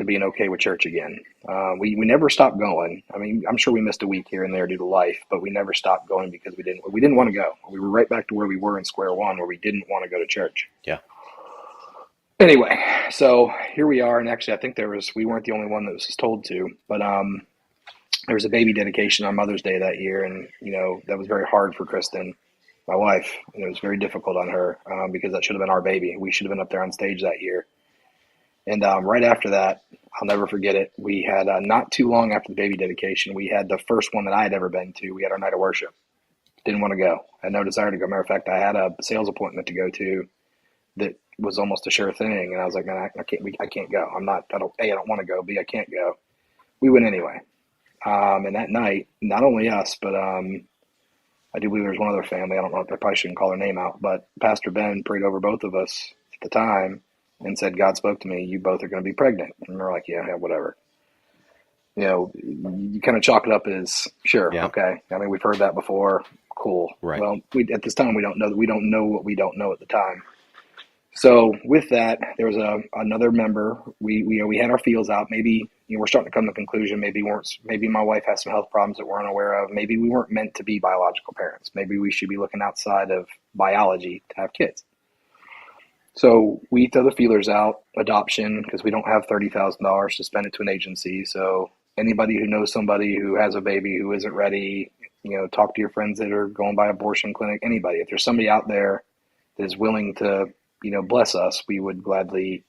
to being okay with church again. We never stopped going. I mean, I'm sure we missed a week here and there due to life, but we never stopped going because we didn't want to go. We were right back to where we were in square one, where we didn't want to go to church. Yeah. Anyway, so here we are, and actually, I think we weren't the only one that was told to, but there was a baby dedication on Mother's Day that year, and that was very hard for Kristen, my wife, and it was very difficult on her because that should have been our baby. We should have been up there on stage that year. And right after that, I'll never forget it. We had not too long after the baby dedication, we had the first one that I had ever been to. We had our night of worship. Didn't want to go. I had no desire to go. Matter of fact, I had a sales appointment to go to that was almost a sure thing, and I was like, man, I can't go. I don't want to go. B, I can't go. We went anyway. And that night, not only us, but I do believe there was one other family. I don't know if I probably shouldn't call their name out, but Pastor Ben prayed over both of us at the time and said, God spoke to me, you both are going to be pregnant. And we're like, yeah, whatever. You kind of chalk it up as, sure, Yeah. okay. I mean, we've heard that before. Cool. Right. Well, at this time, we don't know what we don't know at the time. So with that, there was another member. We had our feels out. Maybe we're starting to come to the conclusion. Maybe my wife has some health problems that we're unaware of. Maybe we weren't meant to be biological parents. Maybe we should be looking outside of biology to have kids. So we throw the feelers out, adoption, because we don't have $30,000 to spend it to an agency. So anybody who knows somebody who has a baby who isn't ready, talk to your friends that are going by abortion clinic. Anybody, if there's somebody out there that is willing to bless us, we would gladly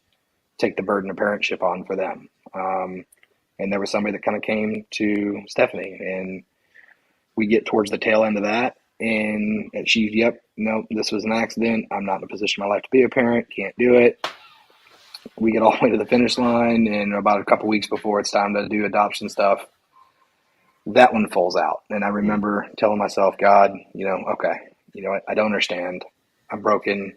take the burden of parentship on for them. And there was somebody that kind of came to Stephanie, and we get towards the tail end of that, and no, this was an accident. I'm not in a position in my life to be a parent. Can't do it. We get all the way to the finish line, and about a couple weeks before it's time to do adoption stuff, that one falls out. And I remember telling myself, God, okay, I don't understand. I'm broken.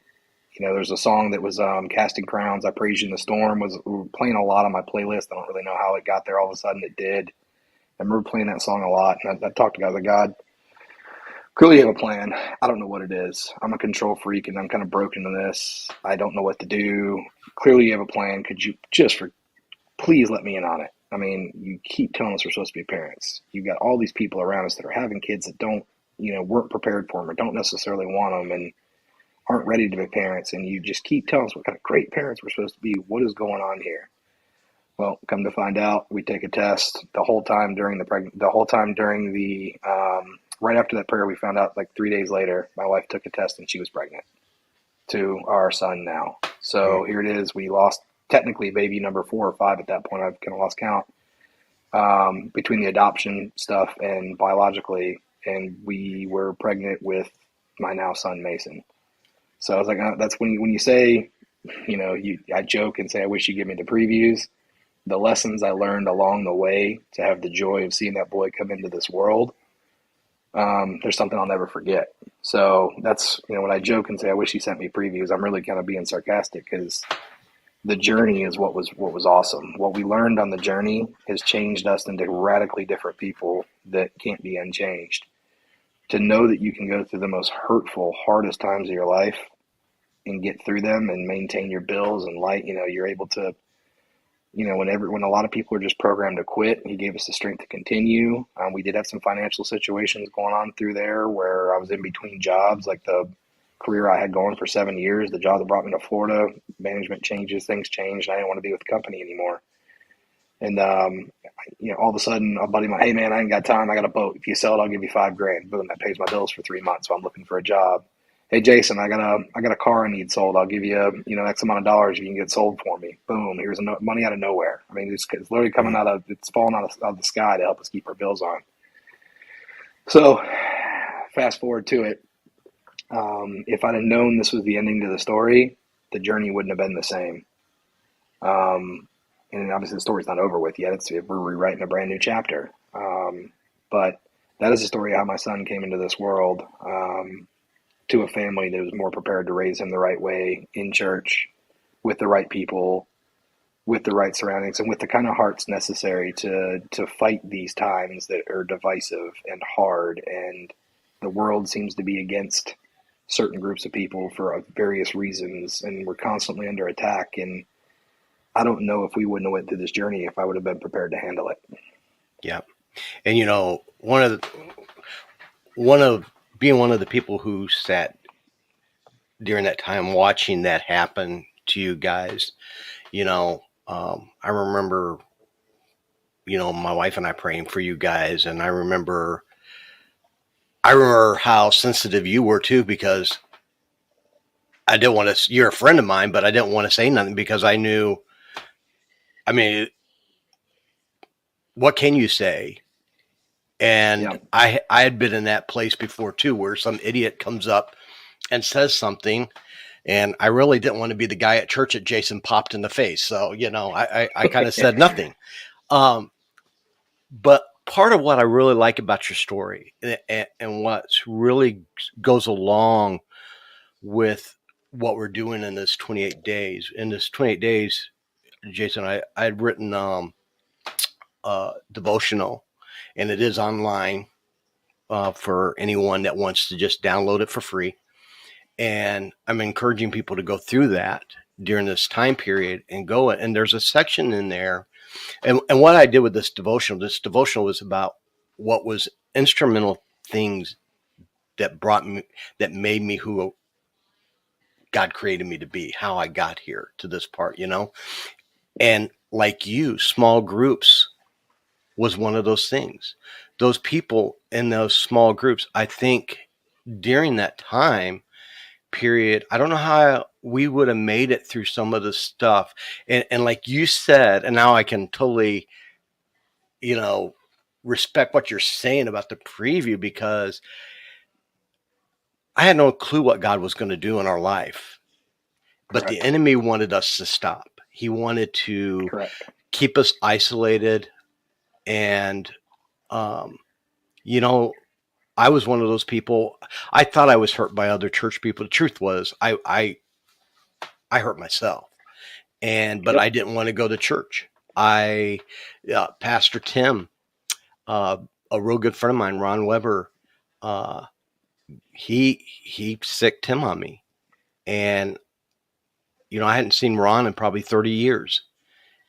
There's a song that was Casting Crowns, I Praise You in the Storm, we were playing a lot on my playlist. I don't really know how it got there. All of a sudden it did. I remember playing that song a lot. And I talked to God, like, God, clearly you have a plan. I don't know what it is. I'm a control freak and I'm kind of broken in this. I don't know what to do. Clearly you have a plan. Could you please let me in on it? I mean, you keep telling us we're supposed to be parents. You've got all these people around us that are having kids that weren't prepared for them or don't necessarily want them and aren't ready to be parents, and you just keep telling us what kind of great parents we're supposed to be. What is going on here? Well, come to find out, we take a test the whole time during right after that prayer, we found out like 3 days later, my wife took a test and she was pregnant to our son now. So here it is. We lost technically baby number 4 or 5 at that point. I've kind of lost count between the adoption stuff and biologically, and we were pregnant with my now son, Mason. So I was like, that's when you say, I joke and say, I wish you give me the previews. The lessons I learned along the way to have the joy of seeing that boy come into this world, there's something I'll never forget. So that's, when I joke and say, I wish he sent me previews, I'm really kind of being sarcastic because the journey is what was awesome. What we learned on the journey has changed us into radically different people that can't be unchanged. To know that you can go through the most hurtful, hardest times of your life and get through them and maintain your bills and you're able to, when a lot of people are just programmed to quit, he gave us the strength to continue. We did have some financial situations going on through there where I was in between jobs, like the career I had going for 7 years, the job that brought me to Florida, management changes, things changed. I didn't want to be with the company anymore. And, all of a sudden, a buddy of mine, hey man, I ain't got time. I got a boat. If you sell it, I'll give you $5,000. Boom, that pays my bills for 3 months. So I'm looking for a job. Hey Jason, I got a car I need sold. I'll give you, X amount of dollars if you can get sold for me. Boom, here's money out of nowhere. I mean, it's literally it's falling out of the sky to help us keep our bills on. So fast forward to it. If I'd have known this was the ending to the story, the journey wouldn't have been the same. And obviously the story's not over with yet. We're rewriting a brand new chapter. But that is the story of how my son came into this world, to a family that was more prepared to raise him the right way in church, with the right people, with the right surroundings, and with the kind of hearts necessary to fight these times that are divisive and hard. And the world seems to be against certain groups of people for various reasons, and we're constantly under attack. And I don't know if we wouldn't have went through this journey if I would have been prepared to handle it. Yeah. And, one of being one of the people who sat during that time watching that happen to you guys, I remember, my wife and I praying for you guys. And I remember how sensitive you were too, because I didn't want to, you're a friend of mine, but I didn't want to say nothing because I knew, I mean, what can you say? And Yeah. I had been in that place before too, where some idiot comes up and says something, and I really didn't want to be the guy at church that Jason popped in the face. So, I kind of said nothing. But part of what I really like about your story, and what's really goes along with what we're doing in this 28 days, Jason, I had written devotional, and it is online for anyone that wants to just download it for free. And I'm encouraging people to go through that during this time period and go. And there's a section in there. And what I did with this devotional was about what was instrumental things that made me who God created me to be, how I got here to this part, And like you, small groups was one of those things. Those people in those small groups, I think during that time period, I don't know how we would have made it through some of the stuff. And like you said, and now I can totally, respect what you're saying about the preview, because I had no clue what God was going to do in our life. But Correct. the enemy wanted us to stop. He wanted to Correct. keep us isolated. And, I was one of those people. I thought I was hurt by other church people. The truth was I hurt myself. But Yep. I didn't want to go to church. Pastor Tim, a real good friend of mine, Ron Weber, he sicked Tim on me. And, I hadn't seen Ron in probably 30 years.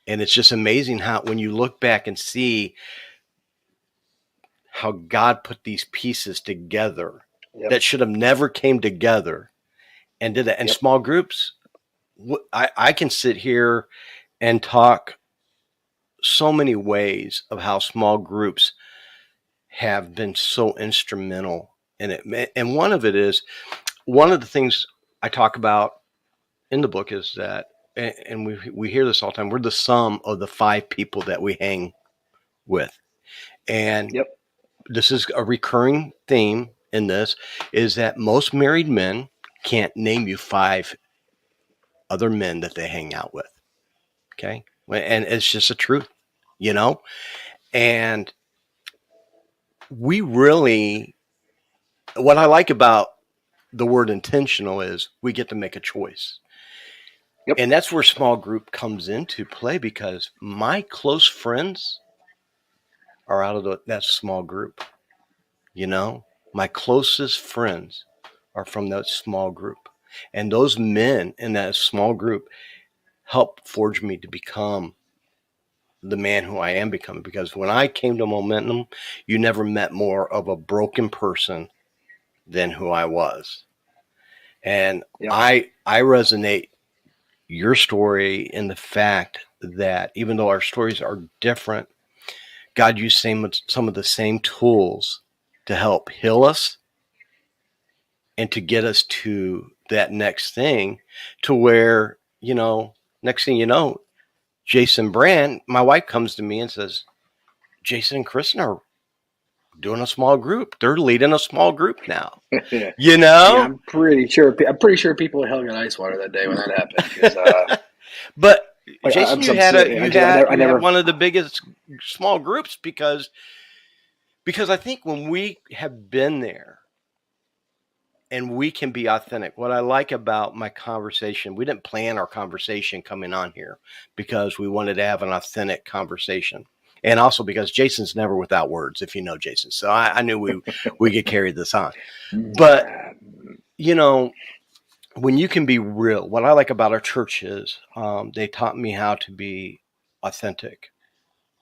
And it's just amazing how, when you look back and see how God put these pieces together Yep. that should have never came together and did that. And Yep. small groups, I can sit here and talk so many ways of how small groups have been so instrumental in it. And one of the things I talk about in the book is that, and we hear this all the time, we're the sum of the 5 people that we hang with. And Yep. this is a recurring theme in this, is that most married men can't name you 5 other men that they hang out with. Okay. And it's just a truth, and we really, what I like about the word intentional is we get to make a choice. Yep. And that's where small group comes into play, because my close friends are out of that small group. My closest friends are from that small group. And those men in that small group helped forge me to become the man who I am becoming. Because when I came to Momentum, you never met more of a broken person than who I was. And Yep. I resonate your story in the fact that even though our stories are different, God used some of the same tools to help heal us and to get us to that next thing, to where, next thing you know, Jason Brand, my wife, comes to me and says, Jason and Kristen are doing a small group. They're leading a small group now. Yeah. You Yeah, know? I'm pretty sure people at Hell got ice water that day when that happened. 'Cause, But like, Jason, you I'm had serious. I you had never. one of the biggest small groups, because I think when we have been there and we can be authentic. What I like about my conversation, we didn't plan our conversation coming on here because we wanted to have an authentic conversation. And also because Jason's never without words, if you know Jason. So I knew we could carry this on. But, when you can be real, what I like about our church is they taught me how to be authentic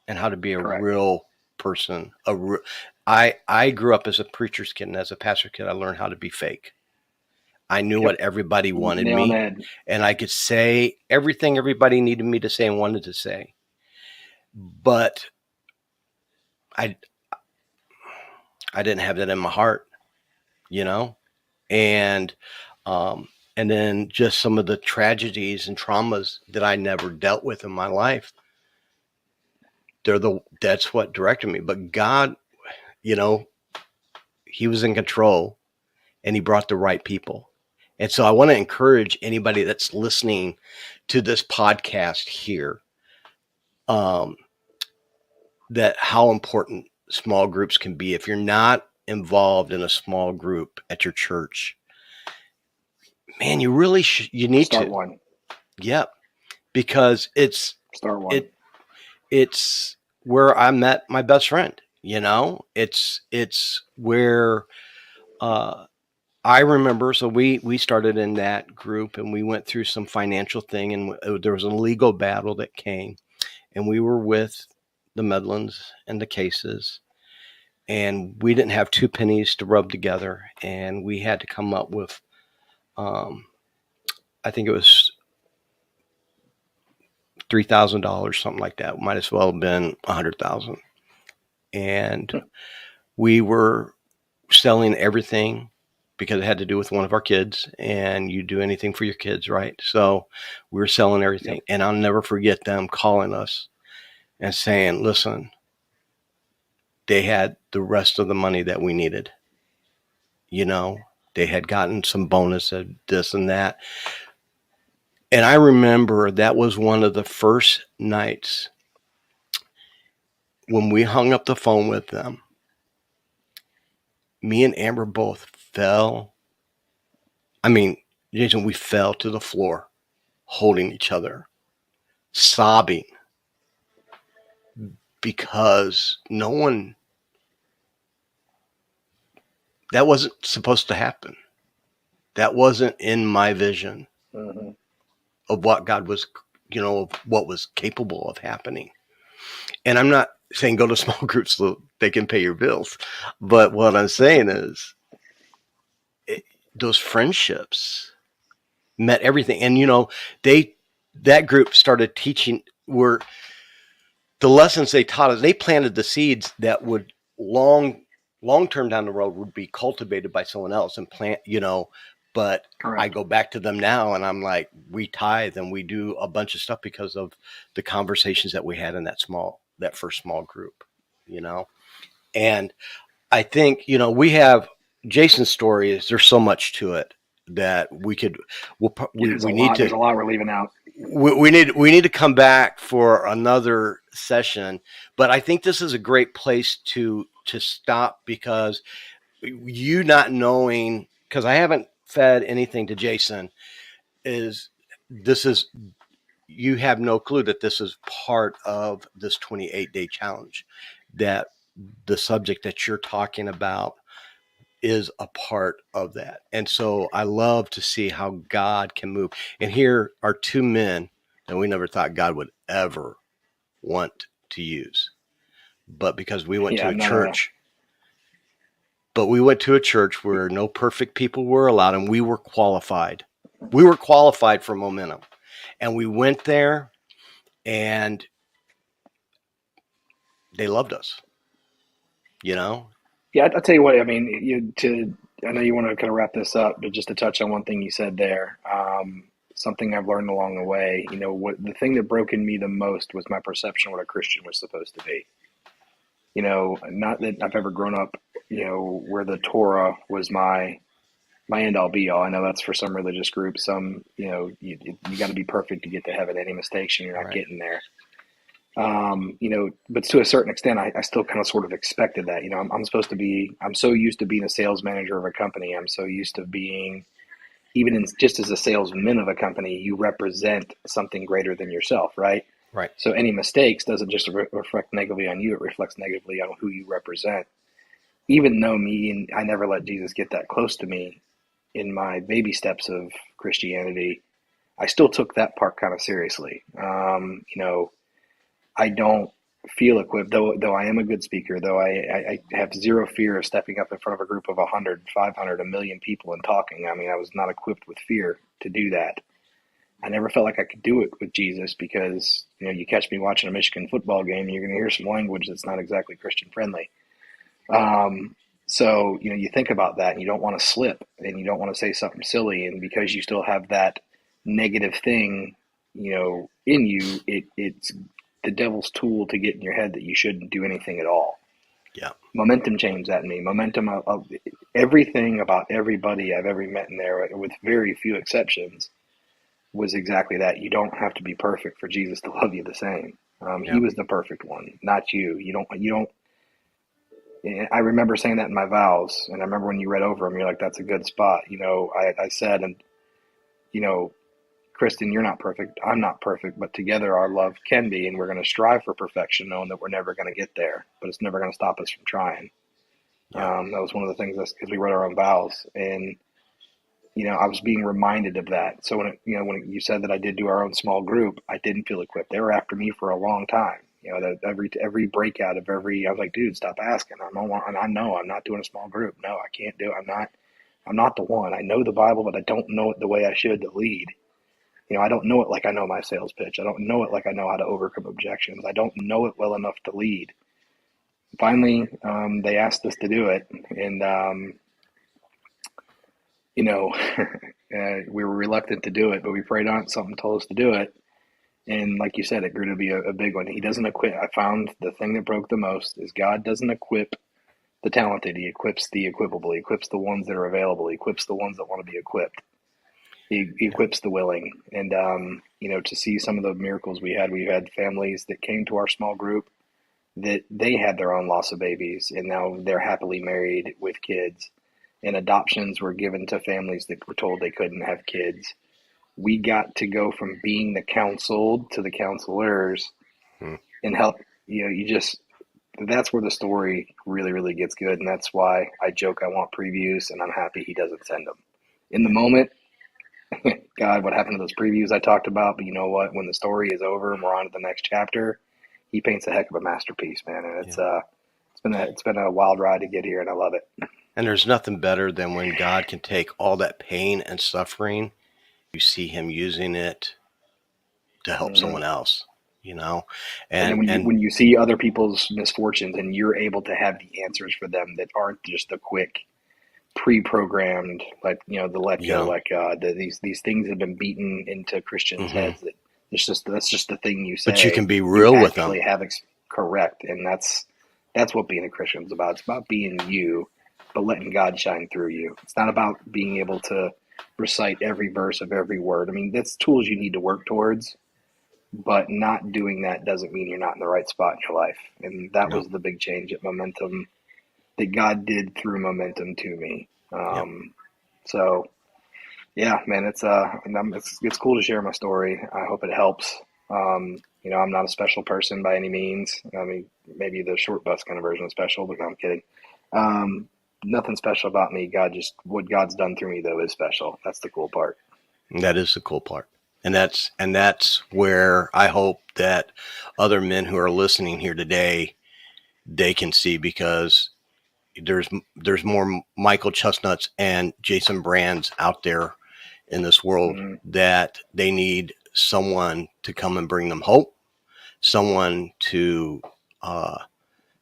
and how to be a Correct. real person. I grew up as a preacher's kid, and as a pastor kid, I learned how to be fake. I knew Yep. what everybody wanted Nail on the me, head. and I could say everything everybody needed me to say and wanted to say. But I I didn't have that in my heart, you know? And and then just some of the tragedies and traumas that I never dealt with in my life, that's what directed me. But God, you know, he was in control and he brought the right people. And so I want to encourage anybody that's listening to this podcast here, um, that how important small groups can be. If you're not involved in a small group at your church, man, you really you need Start to. one. Yep. Because Start one. it's where I met my best friend, it's where, I remember, so we started in that group and we went through some financial thing, and there was a legal battle that came, and we were with the Medlands and the Cases, and we didn't have two pennies to rub together, and we had to come up with, um, I think it was $3,000, something like that. Might as well have been 100,000, and we were selling everything because it had to do with one of our kids, and you do anything for your kids, right? So we were selling everything. Yep. And I'll never forget them calling us and saying, listen, they had the rest of the money that we needed. They had gotten some bonus of this and that. And I remember that was one of the first nights when we hung up the phone with them. Me and Amber both fell. I mean, Jason, we fell to the floor, holding each other, sobbing, because that wasn't supposed to happen. That wasn't in my vision Mm-hmm. of what God was, of what was capable of happening. And I'm not saying go to small groups so they can pay your bills. But what I'm saying is those friendships met everything. And, that group started teaching, were the lessons they taught us. They planted the seeds that would long term down the road would be cultivated by someone else and plant, but Correct. I go back to them now and I'm like, we tithe and we do a bunch of stuff because of the conversations that we had in that first small group, and I think, we have Jason's story is there's so much to it that we need There's to, a lot we're leaving out. we need to come back for another session, but I think this is a great place to stop, because you not knowing, because I haven't fed anything to Jason, you have no clue that this is part of this 28-day challenge, that the subject that you're talking about is a part of that. And so I love to see how God can move. And here are two men that we never thought God would ever want to use. But because we went to a church, where no perfect people were allowed, and we were qualified. We were qualified for momentum. And we went there and they loved us, Yeah, I'll tell you what. I mean, I know you want to kind of wrap this up, but just to touch on one thing you said there, something I've learned along the way. What the thing that broke in me the most was my perception of what a Christian was supposed to be. Not that I've ever grown up, where the Torah was my end all be all. I know that's for some religious groups. Some, you got to be perfect to get to heaven. Any mistakes and you're not Right. getting there. But to a certain extent, I still kind of sort of expected that. I'm so used to being a sales manager of a company. I'm so used to being, just as a salesman of a company, you represent something greater than yourself, right? Right. So any mistakes doesn't just reflect negatively on you; it reflects negatively on who you represent. Even though I never let Jesus get that close to me. in my baby steps of Christianity, I still took that part kind of seriously. I don't feel equipped, though I am a good speaker, though I have zero fear of stepping up in front of a group of 100, 500, a million people and talking. I mean, I was not equipped with fear to do that. I never felt like I could do it with Jesus because, you catch me watching a Michigan football game, and you're going to hear some language that's not exactly Christian friendly. So, you think about that and you don't want to slip and you don't want to say something silly. And because you still have that negative thing, in you, it's the devil's tool to get in your head that you shouldn't do anything at all. Yeah. Momentum changed that in me. Momentum of everything about everybody I've ever met in there, with very few exceptions, was exactly that. You don't have to be perfect for Jesus to love you the same. He was the perfect one, not you. You don't. I remember saying that in my vows, and I remember when you read over them, you're like, "That's a good spot." I said, and Kristen, you're not perfect. I'm not perfect, but together our love can be, and we're going to strive for perfection, knowing that we're never going to get there, but it's never going to stop us from trying. Yeah. That was one of the things, because we read our own vows, and I was being reminded of that. So when you said that I did do our own small group, I didn't feel equipped. They were after me for a long time. That every breakout of I was like, dude, stop asking. I know I'm not doing a small group. No, I can't do it. I'm not the one. I know the Bible, but I don't know it the way I should to lead. I don't know it like I know my sales pitch. I don't know it like I know how to overcome objections. I don't know it well enough to lead. Finally, they asked us to do it, and we were reluctant to do it, but we prayed on it. Something told us to do it, and like you said, it grew to be a big one. He doesn't equip. I found the thing that broke the most is God doesn't equip the talented. He equips the equipable. He equips the ones that are available. He equips the ones that want to be equipped. He equips the willing. And to see some of the miracles we had families that came to our small group that they had their own loss of babies, and now they're happily married with kids. And adoptions were given to families that were told they couldn't have kids. We got to go from being the counseled to the counselors and help. That's where the story really, really gets good. And that's why I joke I want previews, and I'm happy he doesn't send them. In the moment, God, what happened to those previews I talked about? But you know what? When the story is over and we're on to the next chapter, he paints a heck of a masterpiece, man. And it's been a wild ride to get here, and I love it. And there's nothing better than when God can take all that pain and suffering, you see him using it to help someone else, And when you see other people's misfortunes and you're able to have the answers for them that aren't just the quick pre-programmed, like, the let go, like these things have been beaten into Christians' heads that that's just the thing you say. But you can be real with them. Correct. And that's what being a Christian is about. It's about being you, but letting God shine through you. It's not about being able to recite every verse of every word. I mean, that's tools you need to work towards, but not doing that doesn't mean you're not in the right spot in your life. And that was the big change at Momentum that God did through Momentum to me. So yeah, man, it's cool to share my story. I hope it helps. I'm not a special person by any means. I mean, maybe the short bus kind of version of special, but no, I'm kidding. Nothing special about me. What God's done through me though is special. That's the cool part. That is the cool part. And that's where I hope that other men who are listening here today, they can see, because there's more Michael Chestnuts and Jason Brands out there in this world that they need someone to come and bring them hope, someone to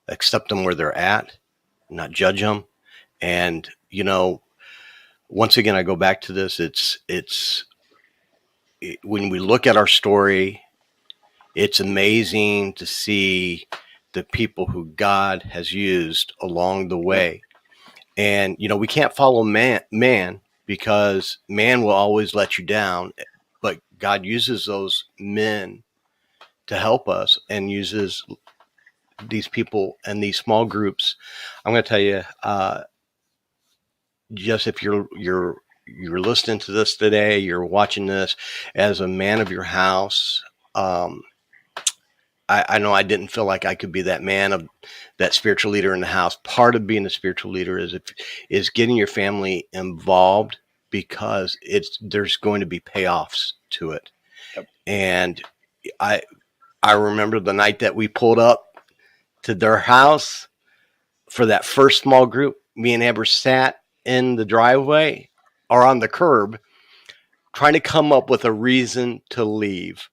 accept them where they're at, not judge them. And, once again, I go back to this. When we look at our story, it's amazing to see the people who God has used along the way. And, we can't follow man because man will always let you down, but God uses those men to help us and uses these people and these small groups. I'm going to tell you, just if you're listening to this today, you're watching this as a man of your house. I know I didn't feel like I could be that man of that spiritual leader in the house. Part of being a spiritual leader is getting your family involved because there's going to be payoffs to it. Yep. And I remember the night that we pulled up to their house for that first small group. Me and Amber sat in the driveway or on the curb trying to come up with a reason to leave.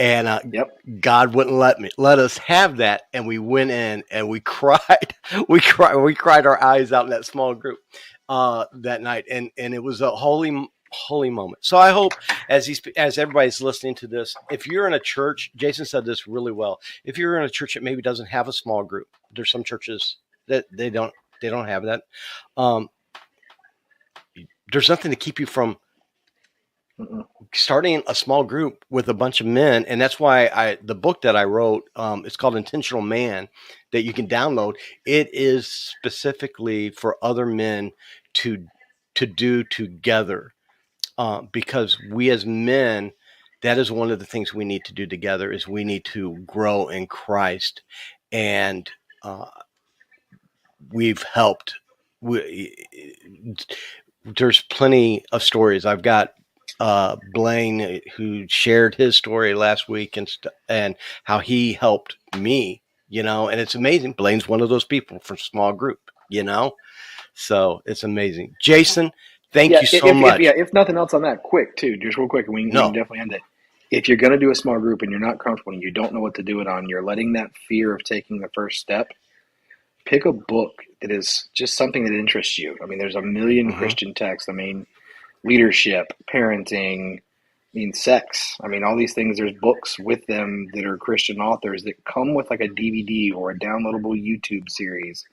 And God wouldn't let us have that. And we went in and we cried. We cried our eyes out in that small group that night. And it was a holy moment. So I hope as everybody's listening to this, if you're in a church, Jason said this really well. If you're in a church that maybe doesn't have a small group, there's some churches that they don't have that. There's nothing to keep you from starting a small group with a bunch of men. And that's why the book that I wrote, it's called Intentional Man, that you can download. It is specifically for other men to do together, because we as men, that is one of the things we need to do together, is we need to grow in Christ. And we've helped. There's plenty of stories. I've got Blaine, who shared his story last week and how he helped me, and it's amazing. Blaine's one of those people from small group, so it's amazing. Jason, thank you so much. If nothing else on that, just real quick, we can definitely end it. If you're going to do a small group and you're not comfortable and you don't know what to do it on, you're letting that fear of taking the first step, pick a book that is just something that interests you. I mean, there's a million Christian texts. I mean, leadership, parenting, sex. All these things, there's books with them that are Christian authors that come with like a DVD or a downloadable YouTube series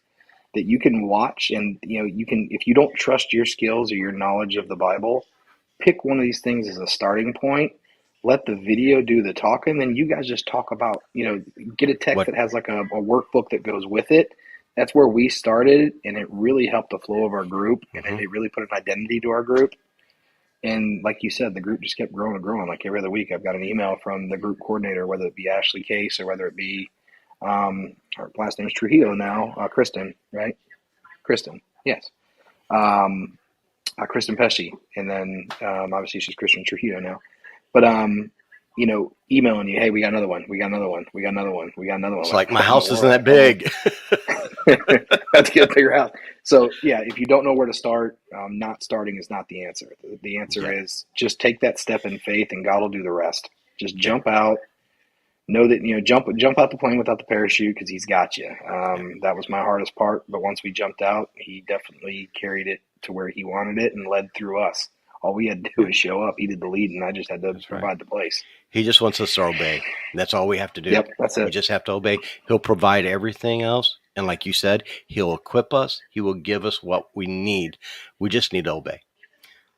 that you can watch. And, you can, if you don't trust your skills or your knowledge of the Bible, pick one of these things as a starting point. Let the video do the talking. Then you guys just talk about, get a text that has like a workbook that goes with it. That's where we started, and it really helped the flow of our group, and it really put an identity to our group. And like you said, the group just kept growing and growing. Like every other week, I've got an email from the group coordinator, whether it be Ashley Case or whether it be, her last name is Trujillo now, Kristen, right? Kristen, yes. Kristen Pesci. And then obviously she's Kristen Trujillo now. But, emailing you, hey, we got another one. We got another one. We got another one. We got another one. It's like my house isn't that big. Have to get a bigger house. So, yeah, if you don't know where to start, not starting is not the answer. The answer is just take that step in faith and God will do the rest. Just jump out. Know that, jump out the plane without the parachute because he's got you. That was my hardest part. But once we jumped out, he definitely carried it to where he wanted it and led through us. All we had to do is show up. He did the lead, and I just had to provide the place. He just wants us to obey. That's all we have to do. Yep, that's it. We just have to obey. He'll provide everything else. And like you said, he'll equip us. He will give us what we need. We just need to obey.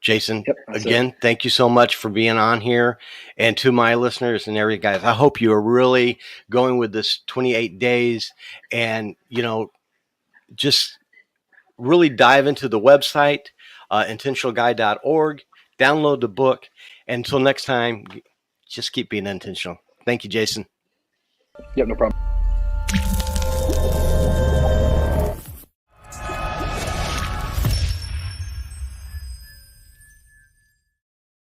Jason, again, thank you so much for being on here. And to my listeners and every guys, I hope you are really going with this 28 days and, just really dive into the website, intentionalguy.org, download the book. Until next time, just keep being intentional. Thank you, Jason. Yep, no problem.